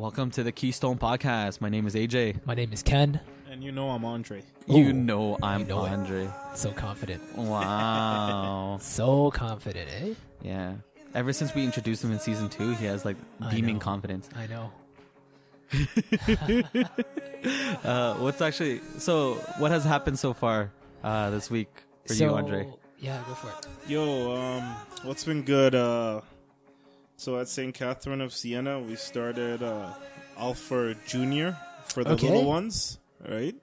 Welcome to the Keystone Podcast. My name is AJ. My name is Ken. And you know I'm Andre. You know I'm know it. Andre. So confident. Wow. So confident, eh? Yeah. Ever since we introduced him in season 2, he has like beaming confidence. I know. What has happened so far this week for you, Andre? Yeah, go for it. Yo, what's been good? So at St. Catherine of Siena, we started Alpha Junior for the little ones, right?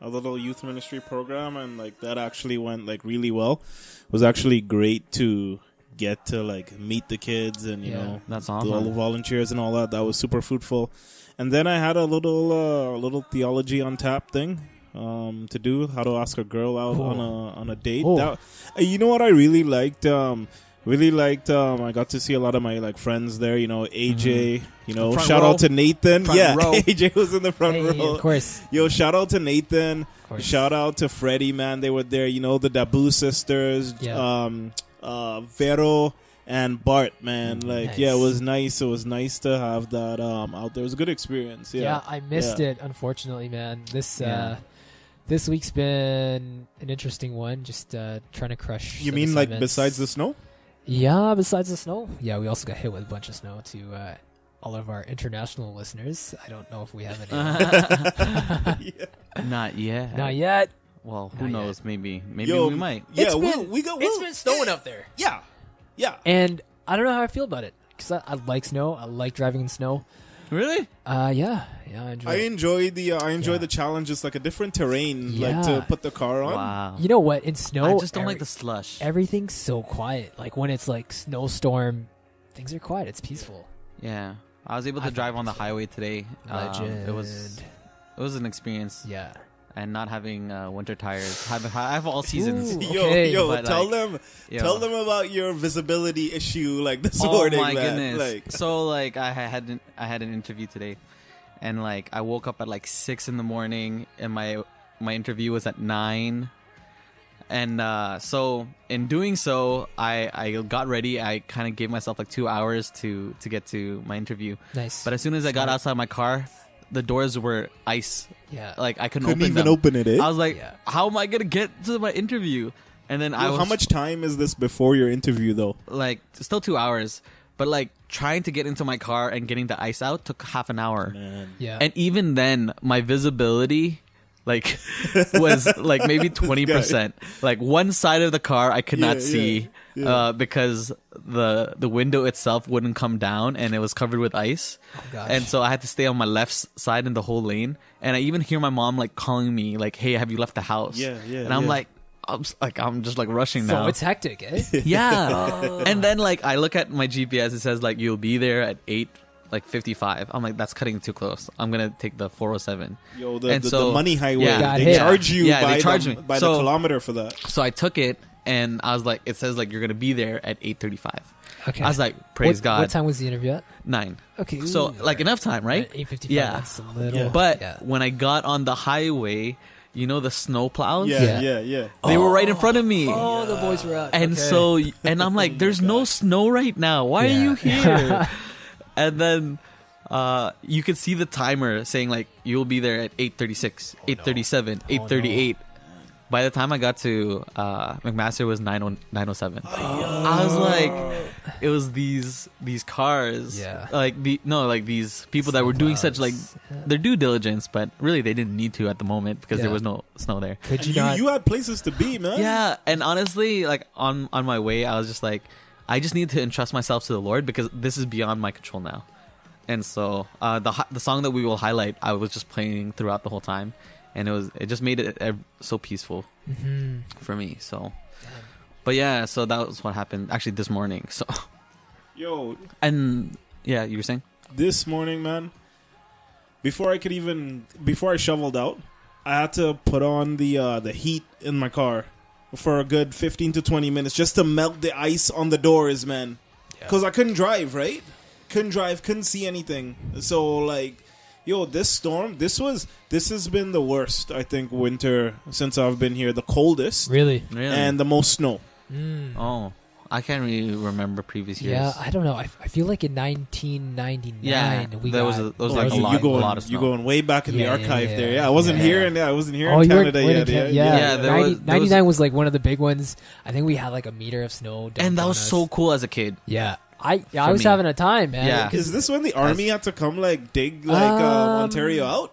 A little youth ministry program, and like that actually went like really well. It was actually great to get to like meet the kids and you know that's do awesome. all the volunteers and all that. That was super fruitful. And then I had a little theology on tap thing to do, how to ask a girl out on a date. That, you know what I really liked? I got to see a lot of my like friends there. You know, AJ. You know, shout out to Nathan. AJ was in the front row. Of course. Yo, shout out to Nathan. Shout out to Freddie. Man, they were there. You know, the Dabu sisters. Vero and Bart. Man, like nice. Yeah, it was nice. It was nice to have that out there. It was a good experience. Yeah, I missed it. Unfortunately, man. This week's been an interesting one. Just trying to crush. You mean like besides the snow? Yeah, besides the snow. Yeah, we also got hit with a bunch of snow to all of our international listeners. I don't know if we have any. Not yet. Not yet. Well, who knows? Maybe Yo, we might. Yeah, it's been snowing up there. Yeah. And I don't know how I feel about it. Because I like snow. I like driving in snow. Really? Yeah, I enjoy it. I enjoy the challenge. It's like a different terrain, like to put the car on. Wow. You know what? In snow, I just don't like the slush. Everything's so quiet. Like when it's like snowstorm, things are quiet. It's peaceful. Yeah. I was able to drive on the highway today. Legend. It was an experience. Yeah. And not having winter tires. I have all seasons. Ooh, okay. Yo, tell them about your visibility issue like this morning, my man. goodness. Like, so like I had an interview today, and like I woke up at like 6 a.m. and my interview was at 9. And so in doing so, I got ready. I kind of gave myself like 2 hours to get to my interview. Nice. But as soon as I got outside my car, the doors were ice. Yeah. Like I couldn't even them. open it. Eh? I was like, how am I gonna get to my interview? And then how much time is this before your interview though? Like still 2 hours, but like trying to get into my car and getting the ice out took half an hour. Man. Yeah. And even then, my visibility like was like maybe 20%. Like one side of the car I could not see because the window itself wouldn't come down and it was covered with ice. Oh, gosh. And so I had to stay on my left side in the whole lane. And I even hear my mom like calling me like, "Hey, have you left the house?" And I'm like, I'm just like rushing now. So it's hectic, eh? Yeah. And then like I look at my GPS, it says like you'll be there at 8:55. I'm like, that's cutting too close. I'm gonna take the 407. Yo, the money highway. Yeah, they charge you they charge me by the kilometer for that. So I took it, and I was like, it says like you're gonna be there at 8:35. Okay. I was like, praise God. What time was the interview at? 9. Okay. So like enough time, right? 8:55. Yeah. That's a little. But when I got on the highway, you know the snow plows? Yeah. They were right in front of me. Oh, the boys were out. And and I'm like, there's no snow right now. Why are you here? And then you could see the timer saying like you'll be there at 8:36, 8:37, 8:38. By the time I got to McMaster, it was 9:07. I was like, it was these cars, like these people that were doing such like their due diligence, but really they didn't need to at the moment because there was no snow there. Could you had places to be, man. Yeah, and honestly, like on my way, I was just like, I just need to entrust myself to the Lord because this is beyond my control now. And so the song that we will highlight, I was just playing throughout the whole time. And it just made it so peaceful for me. So, but yeah, so that was what happened actually this morning. So, and yeah, you were saying this morning, man. Before I shoveled out, I had to put on the heat in my car for a good 15 to 20 minutes just to melt the ice on the doors, man. Because I couldn't drive, right? Couldn't see anything. So like. Yo, this storm, this has been the worst, I think, winter since I've been here. The coldest. Really? And the most snow. Oh. I can't really remember previous years. Yeah, I don't know. I feel like in 1999 we there got... was like a lot of snow. You're going way back in the archive there. Yeah, I wasn't Yeah. here in Oh, Canada you weren't yet. in Yeah, there was- 99 was like one of the big ones. I think we had like a meter of snow dumped And that on was us. so cool as a kid. Yeah. I For was me. having a time, man. Yeah. 'Cause Is this when the army had to come like dig like Ontario out?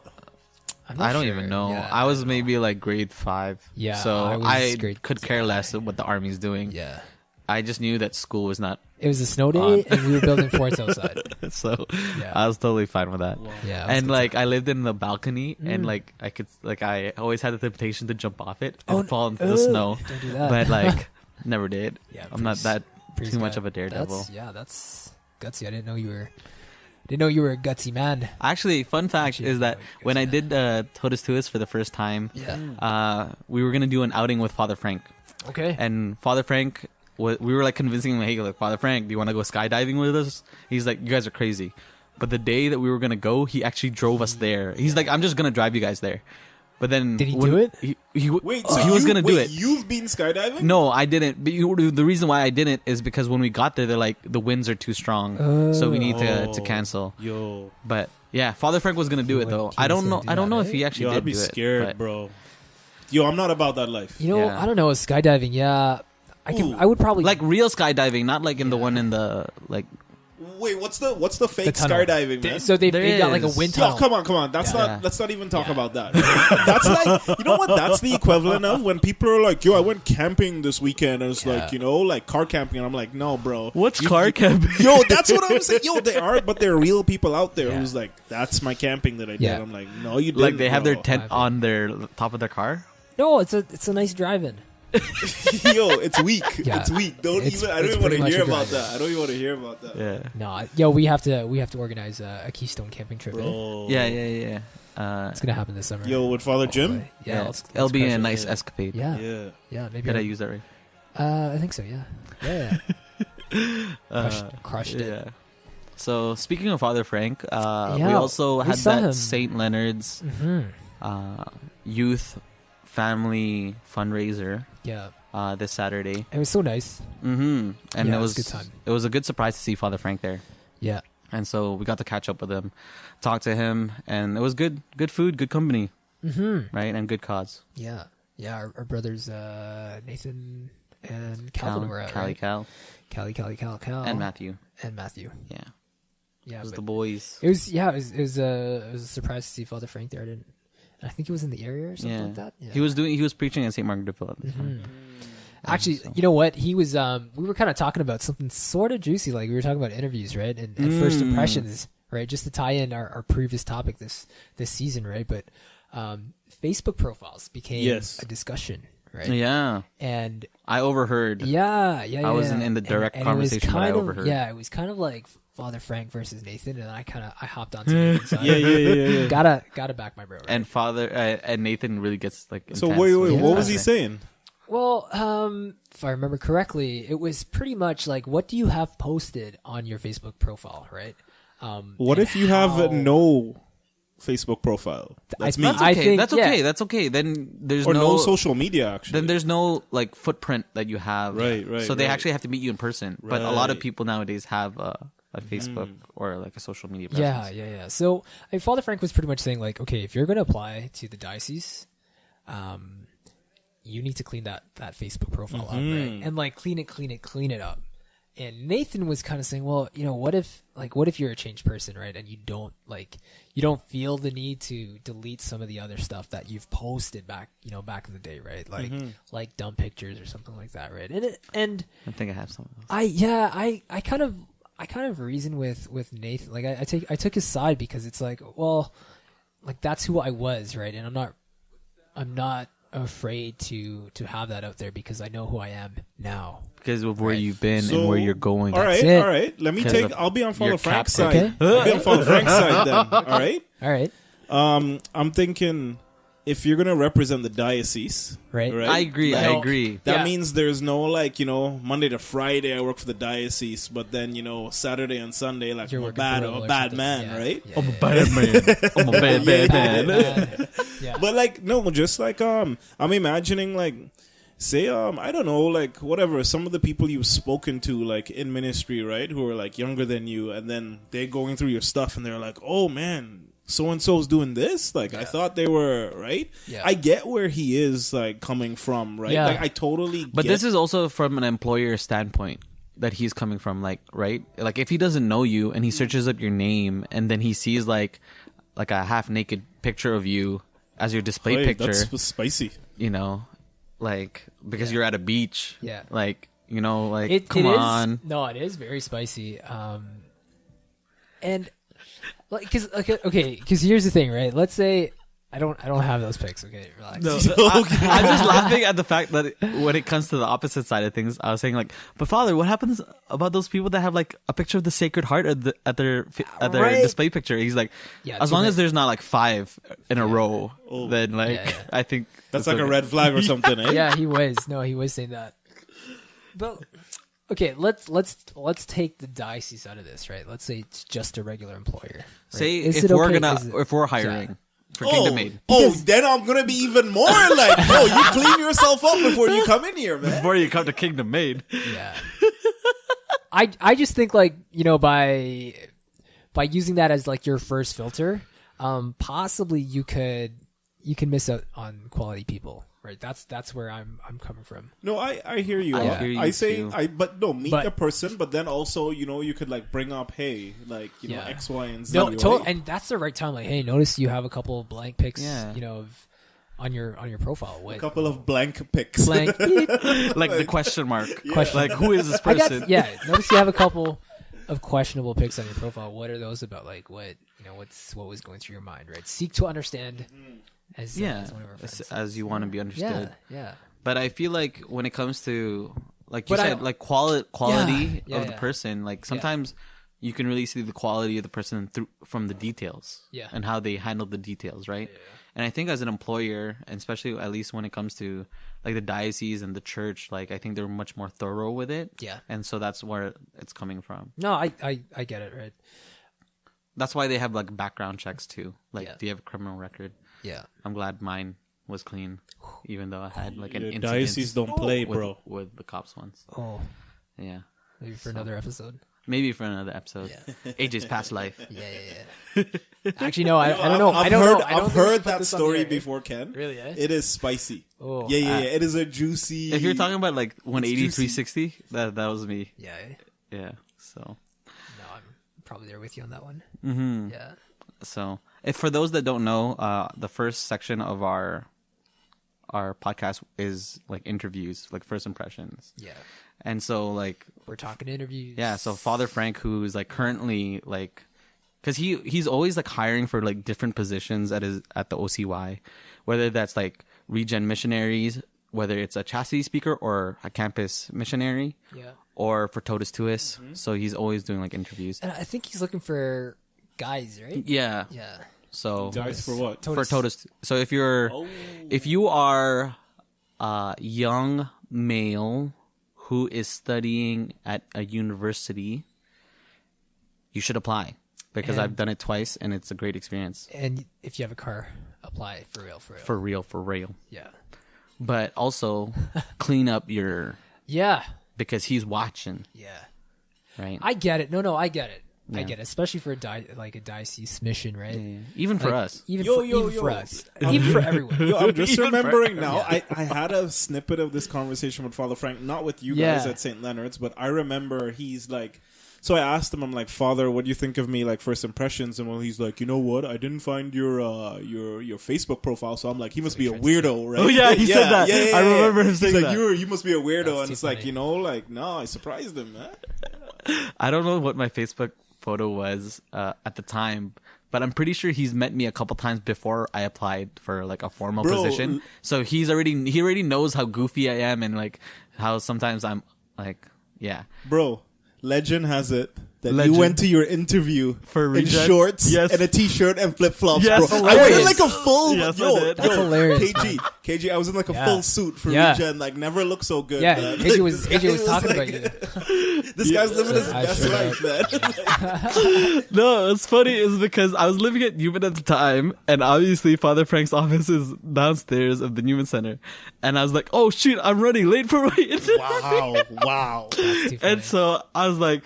I'm not I don't sure. even know. Yeah, I was don't know. maybe like grade 5. Yeah, So I was I grade could care less of what the army's doing. Yeah. I just knew that school was not. It was a snow day, On. and we were building forts outside. So Yeah. I was totally fine with that. Yeah. it was And good like time. I lived in the balcony, and Mm. like I could like I always had the temptation to jump off it Oh, and fall into the ugh, snow, Don't do that. but like never did. Yeah, I'm not that Praise too much God. of a daredevil. That's gutsy. I didn't know you were a gutsy man. Actually, fun fact Actually, is that no, you when guys I did Totus Tuis for the first time, Yeah. we were gonna do an outing with Father Frank, Okay. and Father Frank, we were like convincing him, hey, like Father Frank, do you want to go skydiving with us? He's like, you guys are crazy. But the day that we were gonna go, he actually drove us there. He's like, I'm just gonna drive you guys there. But then Did he when do it? He was gonna do it. You've been skydiving? No, I didn't. But the reason why I didn't is because when we got there, they're like, the winds are too strong, so we need to cancel. Yo, But yeah, Father Frank was gonna do it though. I don't know. I don't know if he actually did I'd be do scared, it. But bro. Yo, I'm not about that life. You know, Yeah. I don't know. Skydiving, yeah. Ooh. I would probably like real skydiving, not like in the one in the like. Wait, what's the fake the tunnel. skydiving, man? So they There got like a is. wind Yo, tunnel. come on. That's Yeah. not. Let's not even talk Yeah. about that. That's like, you know what? That's the equivalent of when people are like, "Yo, I went camping this weekend." And it's like, like car camping. And I'm like, no, bro. What's car camping? Yo, that's what I'm saying. Yo, they are, but there are real people out there Yeah. who's like, "That's my camping that I did." Yeah. I'm like, no, you didn't. Like they have their bro. tent on their top of their car. No, it's a nice drive-in. Yo, it's weak. Yeah. It's weak. I It's don't even want pretty to much hear a about drive-in. that. I don't even want to hear about that. Yeah. No, yo, we have to organize a Keystone camping trip. Eh? Bro. Yeah. It's gonna happen this summer. Yo, with Father Jim? Hopefully. Yeah, let's it'll be crush a it. nice escapade. Yeah, Yeah. maybe. Did I use that right? I think so. Yeah. Crushed it. Yeah. So speaking of Father Frank, we Yeah, also we had saw that him. St. Leonard's Mm-hmm. youth family fundraiser Yeah, this Saturday. it was so nice. Mm-hmm. And Yeah, it it was was a good time. It was a good surprise to see Father Frank there. Yeah, And so we got to catch up with him, talk to him, and it was good food, good company, right, and good cause. yeah. Our brothers Nathan and Calvin were out. Right? Cal, Callie, and Matthew. Yeah, It was but the boys. it was a surprise to see Father Frank there. I think he was in the area or something Yeah. like that. Yeah. He was preaching at St. Margaret de Philip. Actually, so- you know what? He was. We were kind of talking about something sort of juicy. Like we were talking about interviews, right? And first impressions, right? Just to tie in our previous topic this season, right? But Facebook profiles became Yes. a discussion, right? Yeah, And I overheard. yeah. I wasn't in the direct conversation, but I overheard. Yeah, it was kind of like Father Frank versus Nathan, and I hopped onto Nathan's side. Yeah. Gotta back my bro. Right? And Father and Nathan really gets like. So intense wait, with Yeah. what was he Father. saying? Well, if I remember correctly, it was pretty much like, what do you have posted on your Facebook profile, right? What and if you have how- no Facebook profile? That's me. That's I okay. think- that's yeah. okay. That's okay. Then there's Or no no social media, actually. Then there's no like footprint that you have. Right, So they right. actually have to meet you in person. But a lot of Right. people nowadays have a Facebook or like a social media Yeah, presence. yeah. So Father Frank was pretty much saying like, okay, if you're going to apply to the diocese, you need to clean that Facebook profile up, right? And like clean it up. And Nathan was kind of saying, well, what if you're a changed person, right? And you don't feel the need to delete some of the other stuff that you've posted back in the day, right? Like dumb pictures or something like that, right? And I think I have some of those. I kind of reasoned with Nathan. Like I took his side because it's like, well, like that's who I was, right? And I'm not afraid to have that out there because I know who I am now. Because of where Right. you've been So- and where you're going. All right, it. all right. Let me 'Cause take. of I'll be on Father your Frank's captain. side. Okay. I'll be on Father Frank's side then. All right. All right, I'm thinking if you're gonna represent the diocese, right. I agree. Like, I agree. That Yeah. means there's no like Monday to Friday I work for the diocese, but then Saturday and Sunday like You're I'm a working for bad or bad something. man, Yeah. right? Yeah, I'm a yeah, bad man. I'm a bad Yeah, man. yeah. Yeah. But like no, just like I'm imagining like say I don't know, like whatever, some of the people you've spoken to like in ministry, right, who are like younger than you, and then they're going through your stuff and they're like, oh man, so and so's doing this, like I thought they were right. I get where he is like coming from, right? Like I totally but this is also from an employer standpoint that he's coming from, like, right, like if he doesn't know you and he searches up your name and then he sees like a half naked picture of you as your display picture, that's spicy, you know, like because you're at a beach, like, you know, like come it on. No, it is very spicy. And like, because here's the thing, right? Let's say I don't have those pics. Okay, relax. No, I'm just laughing at the fact that when it comes to the opposite side of things, I was saying like, but Father, what happens about those people that have like a picture of the Sacred Heart at their display picture? He's like, as long as there's not like 5 in a row, then like I think that's like a red flag or something. Eh? Yeah, he was saying that. But okay, let's take the diocese out of this, right? Let's say it's just a regular employer. Right? Say if we're hiring. For Kingdom Made. Then I'm gonna be even more like, no, you clean yourself up before you come in here, man. Before you come to Kingdom Made. Yeah. I just think like, you know, by using that as like your first filter, possibly you can miss out on quality people. Right, that's where I'm coming from. No, I hear you. I hear you meet the person, but then also, you know, you could like bring up, hey, like, you know, X, Y, and Z. No, and that's the right time. Like, hey, notice you have a couple of blank pics, you know, on your profile. A couple of blank pics, like the question mark. Like, who is this person? Notice you have a couple of questionable pics on your profile. What are those about? Like, what what was going through your mind? Right, seek to understand. As one of our friends. As you want to be understood. Yeah. But I feel like when it comes to, like you said, like quality of the person, like sometimes you can really see the quality of the person from the details and how they handle the details, right? Yeah. And I think as an employer, and especially at least when it comes to like the diocese and the church, like I think they're much more thorough with it. Yeah. And so that's where it's coming from. No, I get it, right? That's why they have like background checks too. Like, do you have a criminal record? Yeah. I'm glad mine was clean, even though I had like an incident. Diocese don't play, bro. With the cops once. Oh. Yeah. Maybe for another episode. Maybe for another episode. Yeah. AJ's past life. Yeah. Actually, no, I don't know. I've heard that story before, Ken. Really, eh? It is spicy. Oh. Yeah. It is a juicy... If you're talking about like 180, 360, that was me. Yeah. Yeah, so... No, I'm probably there with you on that one. Mm-hmm. Yeah. So, if for those that don't know, the first section of our podcast is like interviews, like first impressions. Yeah. And so, like, we're talking interviews. Yeah. So Father Frank, who's like currently like, because he's always like hiring for like different positions at the OCY, whether that's like regen missionaries, whether it's a chastity speaker or a campus missionary. Yeah. Or for Totus Tuus. Mm-hmm. So he's always doing like interviews. And I think he's looking for guys, right? Yeah. Yeah. So guys for what? For Totus. So if you are a young male who is studying at a university, you should apply because I've done it twice and it's a great experience. And if you have a car, apply for real. For real. Yeah. But also clean up your because he's watching. Yeah. Right. I get it. No, I get it. Yeah. I get it, especially for a diocese mission, right? Yeah. Even for us. Even for us. Even for everyone. I'm just remembering now, I had a snippet of this conversation with Father Frank, not with you guys at St. Leonard's, but I remember he's like, so I asked him, I'm like, Father, what do you think of me, like, first impressions? And well, he's like, you know what? I didn't find your Facebook profile, so I'm like, he must be a weirdo, right? Oh, yeah, he said that. Yeah, I remember him saying that. He's like, you must be a weirdo. And it's funny. Like, you know, like, no, I surprised him, man. I don't know what my Facebook photo was at the time, but I'm pretty sure he's met me a couple times before I applied for like a formal position. So he already knows how goofy I am and like how sometimes I'm like, yeah. Bro, Legend has it that Legend. you went to your interview For in Regen? shorts Yes. and a t-shirt and flip-flops, Yes, bro. I hilarious. was in like a full... Yes, I yo, did. That's hilarious, KG, I was in like a Yeah. full suit for Yeah. Regen. Like, never looked so good, Yeah, man. AJ was This guy talking like- about you. This guy's living his I best sure life, man. No, it's funny is because I was living at Newman at the time, and obviously Father Frank's office is downstairs of the Newman Center, and I was like, "Oh shoot, I'm running late for my interview." Wow. That's too funny. And so I was like,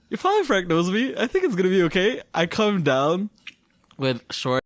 if Father Frank knows me, I think it's gonna be okay. I come down with short